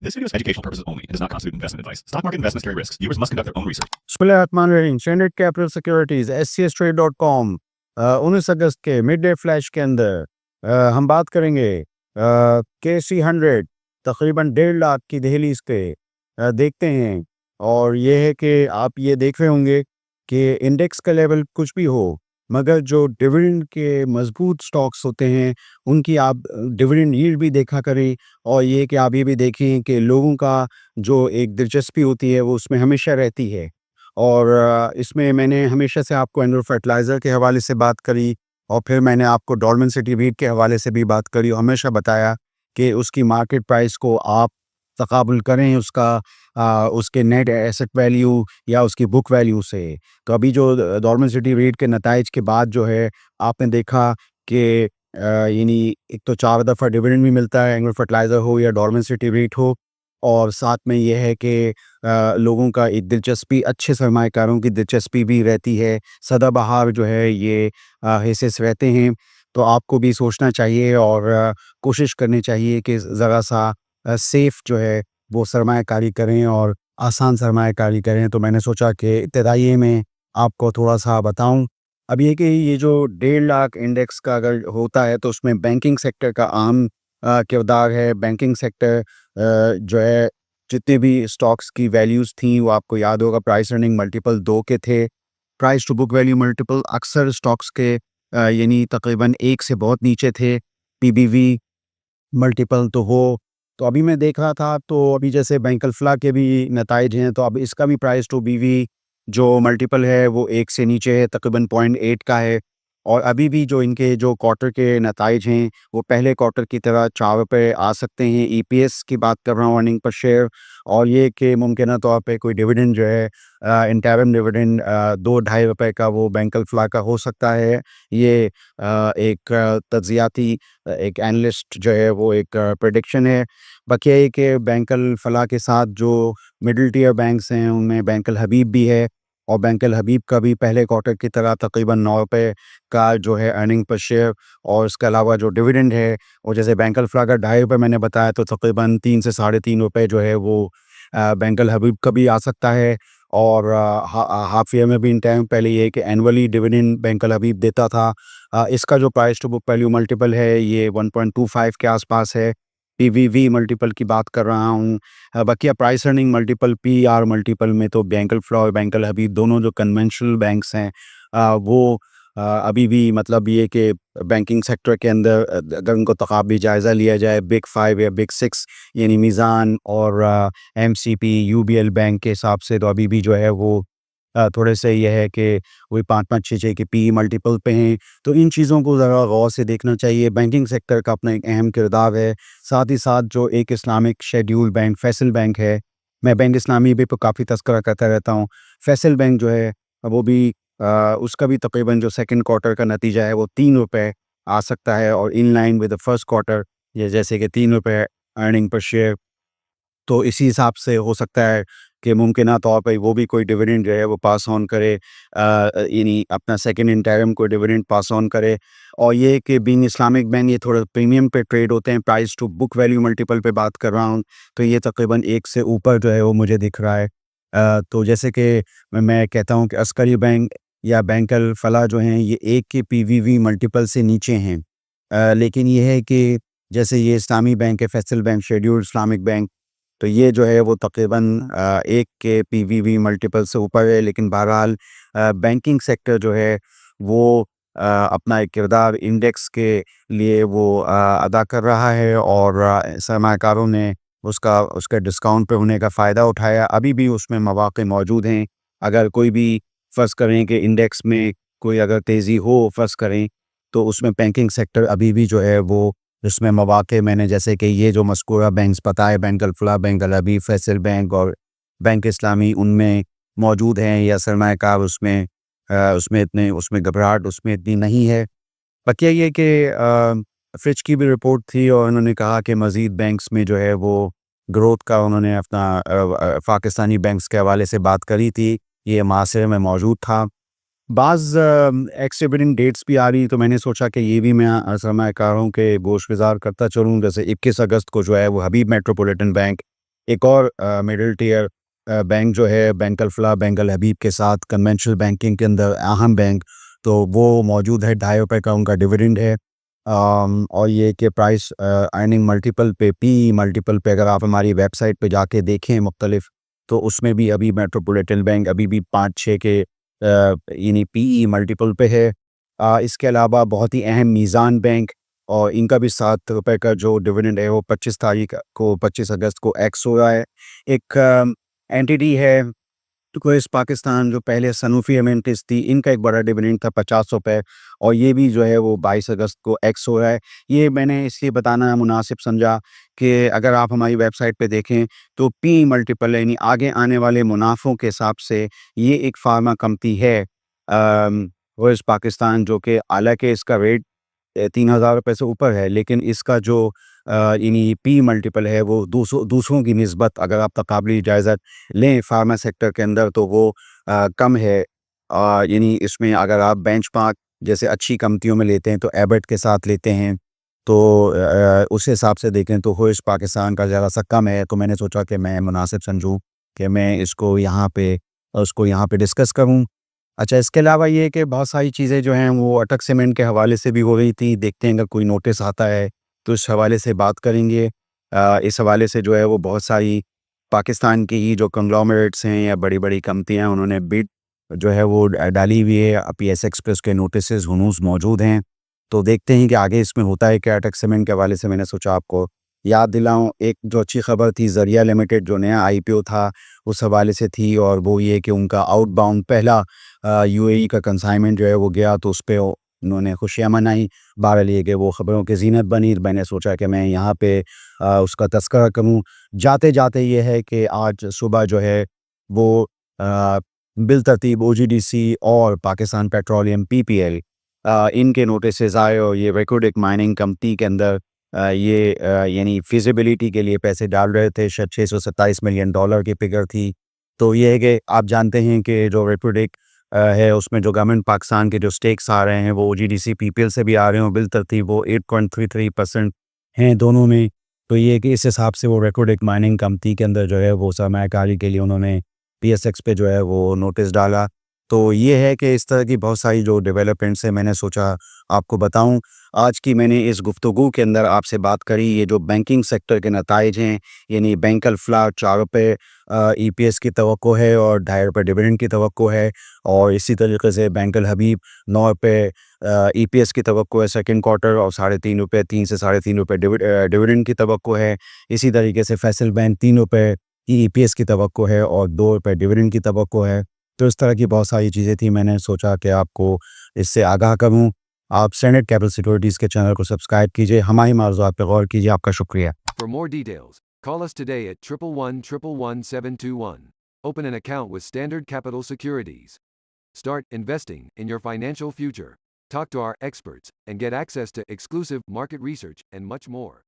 This video is for educational purposes only. It does not constitute investment advice. Stock market investments carry risks. Viewers must conduct their own research. बिस्मिल्लाहिर्रहमानिर्रहीम। Standard capital securities scstrade.com 19 अगस्त के mid day flash के अंदर हम बात करेंगे KC100 तकरीबन 1.5 लाख की दहलीज पे देखते हैं। और ये है कि आप ये देख रहे होंगे कि इंडेक्स का लेवल कुछ भी हो, मगर जो डिविडेंड के मजबूत स्टॉक्स होते हैं उनकी आप डिविडेंड यील्ड भी देखा करें। और ये कि आप ये भी देखें कि लोगों का जो एक दिलचस्पी होती है वो उसमें हमेशा रहती है। और इसमें मैंने हमेशा से आपको एंग्रो फर्टिलाइज़र के हवाले से बात करी, और फिर मैंने आपको डॉल्मेन सिटी रीट के हवाले से भी बात करी और हमेशा बताया कि उसकी मार्केट प्राइस को आप तकाबुल करें उसके नेट एसेट वैल्यू या उसकी बुक वैल्यू से। तो अभी जो डॉल्मेन सिटी रीट के नताइज के बाद जो है आपने देखा कि यानी एक तो 4 दफ़ा डिविडेंड भी मिलता है, एंग्रो फर्टिलाइज़र हो या डॉल्मेन सिटी रीट हो, और साथ में ये है कि लोगों का एक दिलचस्पी, अच्छे सरमाएकारों की दिलचस्पी भी रहती है। सदाबहार जो है ये हिस्से रहते हैं। तो आपको भी सोचना चाहिए और कोशिश करनी चाहिए कि ज़रा सा सेफ़ जो है वो सरमायाकारी करें और आसान सरमायाकारी करें। तो मैंने सोचा कि इब्तिदाई में आपको थोड़ा सा बताऊं। अब ये कि ये जो 1.5 लाख इंडेक्स का अगर होता है तो उसमें बैंकिंग सेक्टर का अहम किरदार है। बैंकिंग सेक्टर जो है जितने भी स्टॉक्स की वैल्यूज़ थी वो आपको याद होगा प्राइस अर्निंग मल्टीपल 2 के थे। Price to book value multiple अक्सर स्टॉक्स के यानी तकरीबन 1 से बहुत नीचे थे। पीबीवी मल्टीपल तो अभी मैं देख रहा था, तो अभी जैसे बैंक अल्फला के भी नताइज हैं, तो अब इसका भी प्राइस टू बीवी जो मल्टीपल है वो 1 से नीचे है, तकरीबन 0.8 का है। और अभी भी जो इनके जो क्वार्टर के नताइज हैं वो पहले क्वार्टर की तरह 4 रुपये आ सकते हैं। ईपीएस की बात कर रहा हूँ, अर्निंग पर शेयर। और ये कि मुमकिन तौर पे कोई डिविडेंड जो है इंटरिम डिविडेंड 2-2.5 रुपये का वो बैंक अल्फला का हो सकता है। ये एक तज्जियाती एक एनालिस्ट जो है वो एक प्रेडिक्शन है। बाकी ये कि बैंक अल्फला के साथ जो मिडिल टियर बैंक्स हैं उनमें बैंक अल हबीब भी है, और बैंक अल हबीब का भी पहले क्वार्टर की तरह तकरीबन 9 रुपये का जो है अर्निंग पर शेयर। और इसके अलावा जो डिविडेंड है वो जैसे बैंक अल्फला का 2.5 रुपये मैंने बताया, तो तकरीबन 3 से 3.5 रुपये जो है वो बैंक अल हबीब का भी आ सकता है। और हाफ ईयर में भी इन टाइम पहले ये कि annually dividend bank Al Habib देता था। इसका जो price to book value multiple है ये 1.25 के आसपास है। पीवीवी मल्टीपल की बात कर रहा हूँ। बाकी price earning multiple, PR multiple में तो बैंक अल्फला और बैंक अल हबीब दोनों जो कन्वेंशनल बैंक्स हैं वो अभी भी मतलब ये कि बैंकिंग सेक्टर के अंदर अगर उनको तकाबी जायज़ा लिया जाए बिग 5 या बिग 6 यानी मीज़ान और एमसीपी यूबीएल बैंक के हिसाब से, तो अभी भी जो है वो थोड़े से ये है कि वही 5-5 6-6 के पी मल्टीपल पे हैं। तो इन चीज़ों को ज़रा गौर से देखना चाहिए। बैंकिंग सेक्टर का अपना एक अहम किरदार है। साथ ही साथ जो एक Islamic schedule bank Faisal bank है, मैं बैंक इस्लामी भी तो काफ़ी तज़किरा करता रहता हूँ। फैसल बैंक जो है वो भी उसका भी तकरीबन जो सेकंड क्वार्टर का नतीजा है वो 3 रुपये आ सकता है, और in line with the first quarter, ये जैसे कि 3 रुपये अर्निंग पर शेयर। तो इसी हिसाब से हो सकता है कि मुमकिन तौर पे वो भी कोई डिविडेंड जो है वो पास ऑन करे, यानी अपना सेकंड इंटरिम को डिविडेंड पास ऑन करे। और ये कि बीइंग इस्लामिक बैंक ये थोड़ा प्रीमियम पे ट्रेड होते हैं। Price to book value multiple पे बात कर रहा हूँ, तो ये तकरीबन 1 से ऊपर जो है वो मुझे दिख रहा है। तो जैसे कि मैं कहता हूँ कि अस्करी बैंक या बैंक अल फलाह जो हैं ये 1 के पीवीवी मल्टीपल से नीचे हैं। लेकिन ये है कि जैसे ये इस्लामी बैंक है, Faisal bank scheduled Islamic bank, तो ये जो है वो तकरीबन 1 के पीवीवी मल्टीपल से ऊपर है। लेकिन बहरहाल बैंकिंग सेक्टर जो है वो अपना एक किरदार इंडेक्स के लिए वो अदा कर रहा है, और सरमाकारों ने उसका डिस्काउंट पे होने का फ़ायदा उठाया। अभी भी उसमें मौक़े मौजूद हैं। अगर कोई भी फ़र्ज़ करें कि इंडेक्स में कोई अगर तेज़ी हो फ़र्ज़ करें, तो उसमें बैंकिंग सेक्टर अभी भी जो है वो इसमें मौक़े, मैंने जैसे कि ये जो मज़कूरा बैंक्स बताए, बैंक अल्फला, बैंक अल हबीब, फैसल बैंक और बैंक इस्लामी, उनमें मौजूद हैं, या सरमायाकार उसमें घबराहट उसमें इतनी नहीं है। बाकी ये कि फिच की भी रिपोर्ट थी और उन्होंने कहा कि मज़ीद बैंक्स में जो है वो ग्रोथ का उन्होंने अपना पाकिस्तानी बैंक्स के हवाले से बात करी थी। ये मासरे में मौजूद था। बाज़ एक्स डिविडेंड डेट्स भी आ रही, तो मैंने सोचा कि ये भी मैं सरमायाकारों के गोशगुज़ार करता चलूँ। जैसे 21 अगस्त को जो है वो हबीब मेट्रोपॉलिटन बैंक एक और मिडिल टियर बैंक जो है बैंक अल-फलाह, बैंक अल-हबीब के साथ कन्वेंशनल बैंकिंग के अंदर अहम बैंक, तो वो मौजूद है। ₹2.5 का उनका डिविडेंड है। और ये कि प्राइस अर्निंग मल्टीपल पे, पीई मल्टीपल पे अगर आप हमारी वेबसाइट पे जाके देखें मुख्तलिफ, तो उसमें भी अभी मेट्रोपॉलिटन बैंक अभी भी 5-6 के यानी पीई मल्टीपल पे है। इसके अलावा बहुत ही अहम मीज़ान बैंक, और इनका भी ₹7 का जो डिविडेंड है वो 25 अगस्त को एक्स हो रहा है। एक एंटिटी है क्वेस पाकिस्तान, जो पहले सनूफी एमेंटिस थी, इनका एक बड़ा डिविडेंड था ₹50, और ये भी जो है वो 22 अगस्त को एक्स हो रहा है। ये मैंने इसलिए बताना मुनासिब समझा कि अगर आप हमारी वेबसाइट पे देखें तो पी मल्टीपल यानी आगे आने वाले मुनाफ़ों के हिसाब से ये एक फार्मा कंपनी है क्वेस पाकिस्तान, जो कि हालांकि इसका रेट ₹3000 से ऊपर है, लेकिन इसका जो यानी पी मल्टीपल है वो दूसरों की निस्बत अगर आप तकाबली जायज़ा लें फार्मा सेक्टर के अंदर, तो वो कम है। यानी इसमें अगर आप बेंचमार्क जैसे अच्छी कंपनियों में लेते हैं तो एबट के साथ लेते हैं, तो उस हिसाब से देखें तो होश पाकिस्तान का ज़रा सा कम है। तो मैंने सोचा कि मैं मुनासिब समझूं कि मैं उसको यहाँ पे डिस्कस करूं। अच्छा, इसके अलावा ये है कि बहुत सारी चीज़ें जो हैं वो अटक सीमेंट के हवाले से भी हो रही थी। देखते हैं अगर कोई नोटिस आता है तो इस हवाले से बात करेंगे। इस हवाले से जो है वो बहुत सारी पाकिस्तान की ही जो कंग्लोमरेट्स हैं या बड़ी-बड़ी कंपनियाँ, उन्होंने बिड जो है वो डाली हुई है। पीएसएक्स पे उसके नोटिसेस हनूज़ मौजूद हैं। तो देखते हैं कि आगे इसमें होता है क्या। अटक सीमेंट के हवाले से मैंने सोचा आपको याद दिलाऊँ। एक जो अच्छी खबर थी, ज़रिया लिमिटेड जो नया आईपीओ था, उस हवाले से थी, और वो ये कि उनका आउटबाउंड पहला यूएई का कंसाइनमेंट जो है वो गया, तो उस पे उन्होंने खुशियाँ मनाई। बहरहाल ये कि वो ख़बरों की ज़ीनत बनी। मैंने सोचा कि मैं यहाँ पे उसका तज़किरा करूँ। जाते-जाते ये है कि आज सुबह जो है वो बिलतरतीब ओजीडीसी और पाकिस्तान पेट्रोलियम पीपीएल इनके नोटिसेस आए, और ये रिकॉर्डिक माइनिंग कंपनी के अंदर ये यानी फिजिबिलिटी के लिए पैसे डाल रहे थे। शायद $627 मिलियन की फिगर थी। तो ये है कि आप जानते हैं कि जो रिकॉर्डिक है उसमें जो गवर्नमेंट पाकिस्तान के जो स्टेक्स आ रहे हैं वो ओजीडीसी पीपीएल से भी आ रहे हैं, और बिलतरतीब वो 8.33% हैं दोनों में। तो ये है कि इस हिसाब से वो रिकॉर्डिक माइनिंग कंपनी के अंदर जो है वो सरमायाकारी के लिए उन्होंने पीएसएक्स पे जो है वो नोटिस डाला। तो ये है कि इस तरह की बहुत सारी जो डेवलपमेंट्स हैं, मैंने सोचा आपको बताऊं। आज की मैंने इस गुफ्तगू के अंदर आपसे बात करी ये जो बैंकिंग सेक्टर के नताइज हैं, यानी बैंक अल-फलाह ₹4 ईपीएस की तवक्को है और ₹2.5 डिविडेंड की तवक्को है, और इसी तरीके से बैंक अल-हबीब ₹9 ईपीएस की तवक्को है सेकंड क्वार्टर, और ₹3.5 3 से ₹3.5 डिविडेंड की तवक्को है। इसी तरीके से फैसल बैंक ₹3 की ईपीएस की तवक्को है और ₹2 डिविडेंड की तवक्को है। तो इस तरह की बहुत सारी चीज़ें थी, मैंने सोचा कि आपको इससे आगाह करूँ। आप स्टैंडर्ड कैपिटल सिक्योरिटीज़ के चैनल को सब्सक्राइब कीजिए, हमारी मौज़ूआत पे गौर कीजिए। आपका शुक्रिया। For more details, call us today at 111-111-721. Open an account with Standard Capital Securities. Start investing in your financial future. Talk to our experts and get access to exclusive market research and much more.